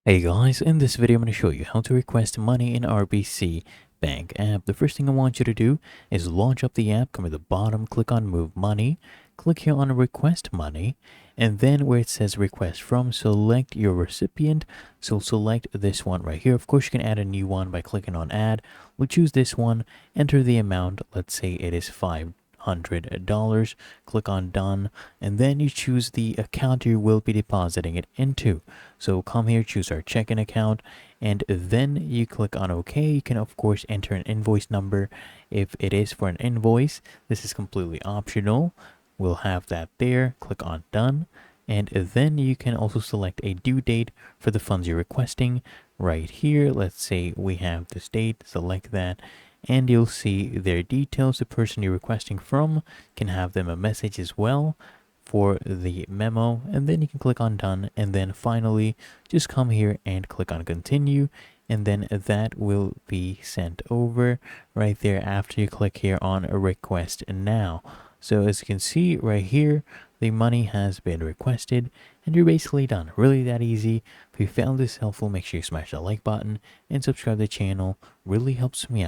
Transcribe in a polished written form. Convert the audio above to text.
Hey guys, in this video I'm going to show you how to request money in RBC Bank App. The first thing I want you to do is launch up the app, come to the bottom, click on Move Money, click here on Request Money, and then where it says Request From, select your recipient. So select this one right here. Of course, you can add a new one by clicking on Add. We'll choose this one, enter the amount, let's say it is $500, click on Done, and then you choose the account you will be depositing it into. So come here, choose our checking account, and then you click on OK. You can of course enter an invoice number if it is for an invoice. This is completely optional. We'll have that there. Click on Done, and then you can also select a due date for the funds you're requesting right here. Let's say we have this date, select that, and you'll see their details. The person you're requesting from can have them a message as well for the memo, and then you can click on Done, and then finally just come here and click on Continue, and then that will be sent over right there after you click here on Request Now. So as you can see right here, the money has been requested and you're basically done. Really that easy. If you found this helpful, make sure you smash that like button and subscribe to the channel. Really helps me out.